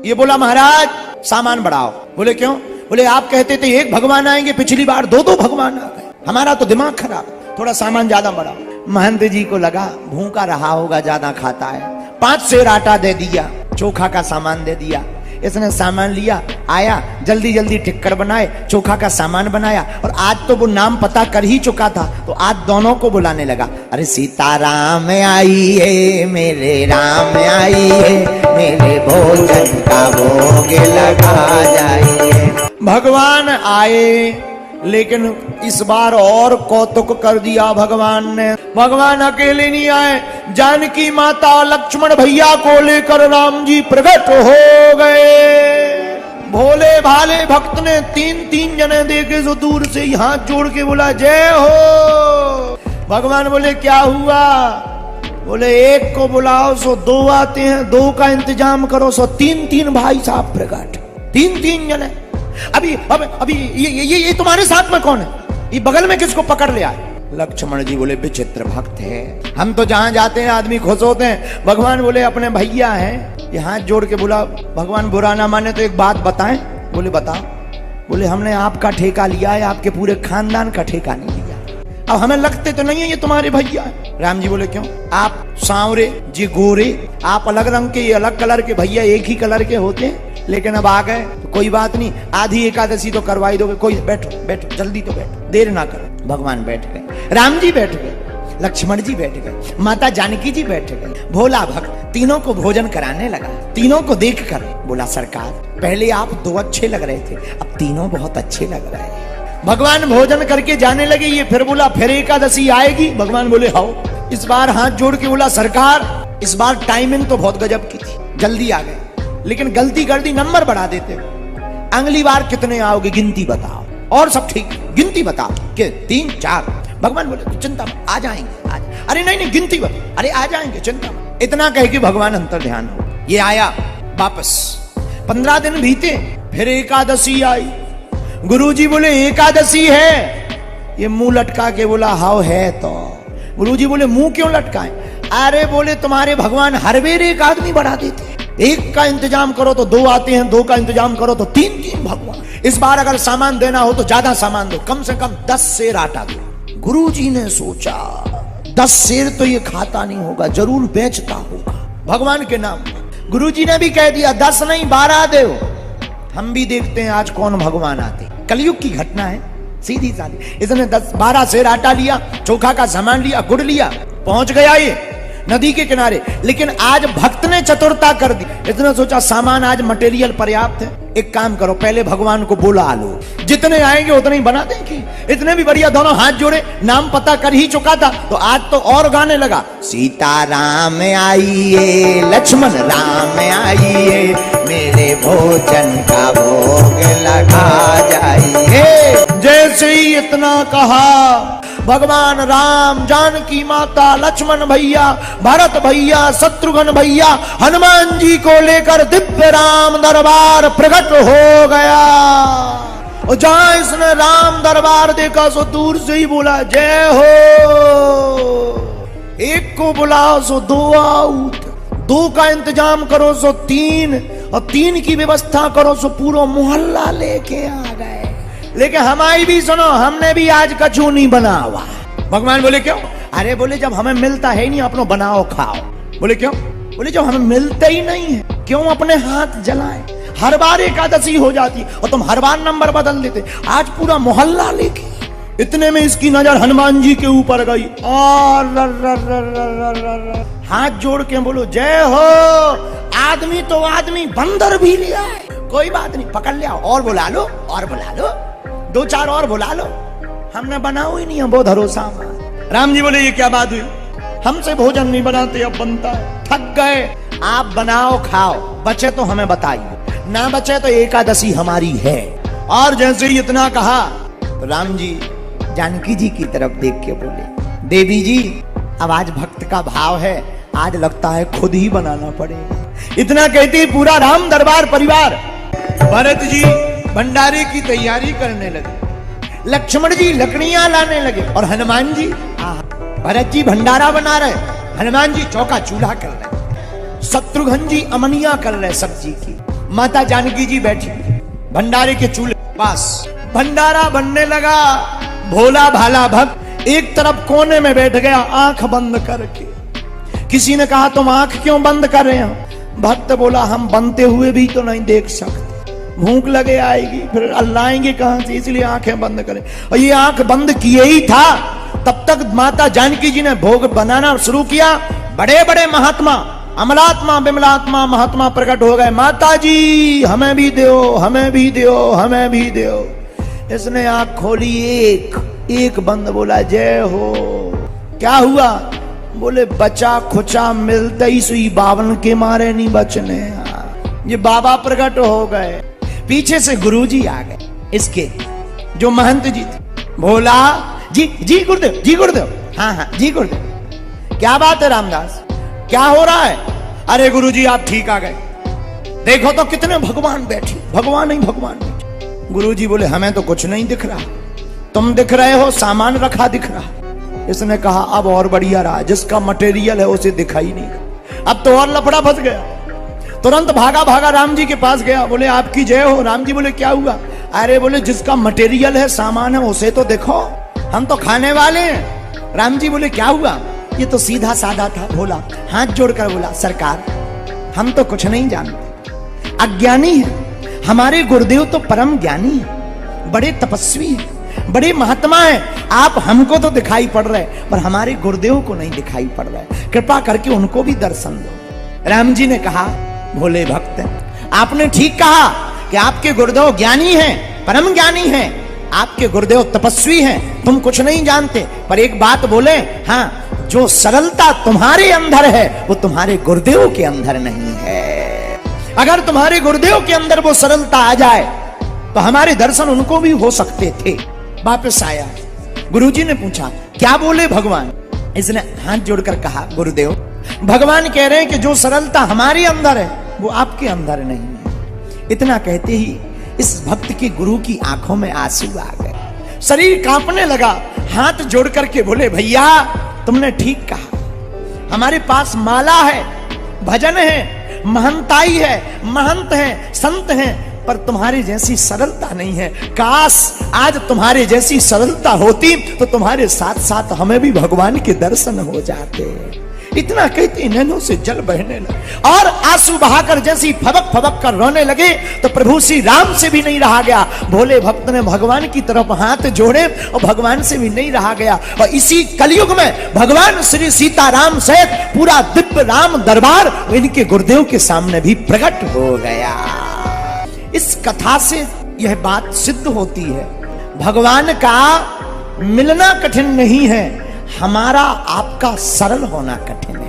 ये बोला महाराज सामान बढ़ाओ। बोले क्यों? बोले आप कहते थे एक भगवान आएंगे, पिछली बार दो भगवान आ गए, हमारा तो दिमाग खराब, थोड़ा सामान ज्यादा बढ़ाओ। महंत जी को लगा भूखा रहा होगा, ज्यादा खाता है, 5 सेर आटा दे दिया, चोखा का सामान दे दिया। इसने सामान लिया, आया, जल्दी जल्दी टिक्कर बनाए, चोखा का सामान बनाया। और आज तो वो नाम पता कर ही चुका था, तो आज दोनों को बुलाने लगा। अरे सीताराम आइए, मेरे राम आइए, मेरे भोजन का भोग लगा जाइए। भगवान आए, लेकिन इस बार और कौतुक कर दिया भगवान ने। भगवान अकेले नहीं आए, जानकी माता लक्ष्मण भैया को लेकर राम जी प्रकट हो गए। भोले भाले भक्त ने 3 जने देखे जो दूर से हाथ जोड़ के बोला जय हो। भगवान बोले क्या हुआ? बोले एक को बुलाओ सो 2 आते हैं, 2 का इंतजाम करो सो 3 भाई साहब प्रकट, 3 जने। अभी ये तुम्हारे साथ में कौन है? ये बगल में किसको पकड़ लिया? लक्ष्मण जी बोले विचित्र भक्त है, हम तो जहां जाते हैं आदमी खुश होते हैं। भगवान बोले अपने भैया हैं। ये हाथ जोड़ के बोला भगवान बुरा ना माने तो एक बात बताएं। बोले बताओ। बोले हमने आपका ठेका लिया है, आपके पूरे खानदान का ठेका नहीं लिया। अब हमें लगते तो नहीं है ये तुम्हारे भैया है। राम जी बोले क्यों? आप सांवरे जी गोरे, आप अलग रंग के, ये अलग कलर के, भैया एक ही कलर के होते हैं। लेकिन अब आ गए तो कोई बात नहीं, आधी एकादशी तो करवाई दोगे। कोई बैठो बैठो, जल्दी तो बैठो, देर ना करो। भगवान बैठ गए, राम जी बैठ गए, लक्ष्मण जी बैठ गए, माता जानकी जी बैठ गए। भोला भक्त तीनों को भोजन कराने लगा। तीनों को देखकर बोला सरकार पहले आप 2 अच्छे लग रहे थे, अब तीनों बहुत अच्छे लग रहे हैं। भगवान भोजन करके जाने लगे। ये फिर बोला फिर एकादशी आएगी? भगवान बोले हाओ। इस बार हाथ जोड़ के बोला सरकार इस बार टाइमिंग तो बहुत गजब की थी, जल्दी आ गए, लेकिन गलती कर दी, नंबर बढ़ा देते। अगली बार कितने आओगे गिनती बताओ, और सब ठीक, गिनती बताओ कि 3 4। भगवान बोले चिंता मत, आ जाएंगे आज। अरे नहीं गिनती बताओ। अरे आ जाएंगे, चिंता मत। इतना कह के भगवान अंतर ध्यान हो। ये आया वापस। 15 दिन बीते, फिर एकादशी आई। गुरुजी बोले एकादशी है? ये मुंह लटका के बोला हाउ है। तो गुरुजी बोले मुंह क्यों लटकाए? अरे बोले तुम्हारे भगवान हर बेर एक आदमी बढ़ा देते, एक का इंतजाम करो तो 2 आते हैं, 2 का इंतजाम करो तो 3 भगवान। इस बार अगर सामान देना हो तो ज्यादा सामान दो, कम से कम 10 सेर आटा दो। गुरुजी ने सोचा 10 सेर तो ये खाता नहीं होगा, जरूर बेचता होगा भगवान के नाम। गुरुजी ने भी कह दिया 10 नहीं 12 दो। हम भी देखते हैं आज कौन भगवान आते। कलयुग की घटना है, सीधी सादी। इसने 10-12 सेर आटा लिया, चोखा का सामान लिया, गुड़ लिया, पहुंच गया ये नदी के किनारे। लेकिन आज भक्त ने चतुरता कर दी। इसने सोचा सामान आज मटेरियल पर्याप्त है, एक काम करो पहले भगवान को बुला लो, जितने आएंगे उतने ही बना देंगे। इतने भी बढ़िया, दोनों हाथ जोड़े, नाम पता कर ही चुका था तो आज तो और गाने लगा सीताराम आइए, लक्ष्मण राम आइए, मेरे भोजन का भोग लगा जाइए। जैसे ही इतना कहा भगवान राम, जानकी माता, लक्ष्मण भैया, भरत भैया, शत्रुघ्न भैया, हनुमान जी को लेकर दिव्य राम दरबार प्रकट हो गया। और जहां इसने राम दरबार देखा सो दूर से ही बोला जय हो। एक को बुलाओ सो 2 आउट, 2 का इंतजाम करो सो 3, और 3 की व्यवस्था करो सो पूरा मोहल्ला लेके आ गए। लेकिन हमारी भी सुनो, हमने भी आज कछु नहीं बना हुआ। भगवान बोले क्यों? अरे बोले जब हमें मिलता है नहीं अपनो बनाओ खाओ। बोले क्यों? बोले जब हमें मिलता ही नहीं है क्यों अपने हाथ जलाएं? हर बार एकादशी हो जाती और तुम हर बार नंबर बदल देते, आज पूरा मोहल्ला लेके। इतने में इसकी नजर हनुमान जी के ऊपर गई और हाथ जोड़ के बोलो जय हो। आदमी तो आदमी, बंदर भी लिया है, कोई बात नहीं, पकड़ लिया, और बुला लो, और बुला लो, 2-4 और बुला लो, हमने बनाओ ही नहीं है, बहुत भरोसा। राम जी बोले ये क्या बात हुई? हमसे भोजन नहीं बनाते, अब बनता है, थक गए। आप बनाओ खाओ, बचे तो हमें बताइए, ना बचे तो एकादशी हमारी है। और जैसे ही इतना कहा तो राम जी जानकी जी की तरफ देख के बोले देवी जी अब आज भक्त का भाव है, आज लगता है खुद ही बनाना पड़ेगा। इतना कहते ही पूरा राम दरबार परिवार, भरत जी भंडारे की तैयारी करने लगे, लक्ष्मण जी लकड़ियां लाने लगे, और हनुमान जी, भरत जी भंडारा बना रहे, हनुमान जी चौका चूल्हा कर रहे, शत्रुघ्न जी अमनिया कर रहे सब्जी की, माता जानकी जी बैठी भंडारे के चूल्हे पास, भंडारा बनने लगा। भोला भाला भक्त एक तरफ कोने में बैठ गया आंख बंद करके। किसी ने कहा तुम आंख क्यों बंद कर रहे हो? भक्त बोला हम बनते हुए भी तो नहीं देख सकते, भूख लगे आएगी, फिर अल्लाएंगे कहां से, इसलिए आंखें बंद करें। और ये आंख बंद किए ही था, तब तक माता जानकी जी ने भोग बनाना शुरू किया। बड़े बड़े महात्मा, अमलात्मा बिमलात्मा महात्मा प्रकट हो गए। माता जी हमें भी दो, हमें भी दो, हमें भी दो। इसने आंख खोली, एक बंद, बोला जय हो। क्या हुआ? बोले बचा खुचा मिलते ही सुई बावन के मारे नहीं बचने। ये बाबा प्रकट हो गए। पीछे से गुरुजी आ गए इसके, जो महंत जी थे। भोला जी गुरुदेव, जी गुरुदेव, हाँ जी गुरुदेव। क्या बात है रामदास, क्या हो रहा है? अरे गुरुजी आप ठीक आ गए, देखो तो कितने भगवान बैठे, भगवान नहीं भगवान बैठे। गुरुजी बोले हमें तो कुछ नहीं दिख रहा, तुम दिख रहे हो, सामान रखा दिख रहा। इसने कहा अब और बढ़िया रहा, जिसका मटेरियल है उसे दिखाई नहीं। अब तो और लफड़ा फंस गया। तुरंत भागा राम जी के पास गया, बोले आपकी जय हो। राम जी बोले क्या हुआ? अरे बोले जिसका मटेरियल है, सामान है, उसे तो देखो, हम तो खाने वाले हैं। राम जी बोले क्या हुआ? ये तो सीधा साधा था। भोला हाथ जोड़कर बोला सरकार हम तो कुछ नहीं जानते, अज्ञानी है। हमारे गुरुदेव तो परम ज्ञानी है, बड़े तपस्वी है, बड़े महात्मा है। आप हमको तो दिखाई पड़ रहे, पर हमारे गुरुदेव को नहीं दिखाई पड़ रहा है, कृपा करके उनको भी दर्शन दो। राम जी ने कहा भोले भक्त आपने ठीक कहा कि आपके गुरुदेव ज्ञानी हैं, परम ज्ञानी हैं, आपके गुरुदेव तपस्वी हैं, तुम कुछ नहीं जानते। पर एक बात बोले, हाँ जो सरलता तुम्हारे अंदर है वो तुम्हारे गुरुदेव के अंदर नहीं है। अगर तुम्हारे गुरुदेव के अंदर वो सरलता आ जाए तो हमारे दर्शन उनको भी हो सकते थे। वापस आया, गुरुजी ने पूछा क्या बोले भगवान? इसने हाथ जोड़कर कहा गुरुदेव भगवान कह रहे हैं कि जो सरलता हमारे अंदर है वो आपके अंदर नहीं है। इतना कहते ही इस भक्त के गुरु की आंखों में आंसू आ गए, शरीर कांपने लगा। हाथ जोड़ करके बोले भैया तुमने ठीक कहा, हमारे पास माला है, भजन है, महंताई है, महंत है, संत हैं, पर तुम्हारी जैसी सरलता नहीं है। काश आज तुम्हारे जैसी सरलता होती तो तुम्हारे साथ साथ हमें भी भगवान के दर्शन हो जाते। इतना कहते नैनों से जल बहने लगे और आंसू बहाकर जैसी फबक फबक कर रोने लगे तो प्रभु श्री राम से भी नहीं रहा गया। भोले भक्त ने भगवान की तरफ हाथ जोड़े और भगवान से भी नहीं रहा गया। और इसी कलयुग में भगवान श्री सीताराम सहित पूरा दिव्य राम दरबार इनके गुरुदेव के सामने भी प्रकट हो गया। इस कथा से यह बात सिद्ध होती है, भगवान का मिलना कठिन नहीं है, हमारा आपका सरल होना कठिन है।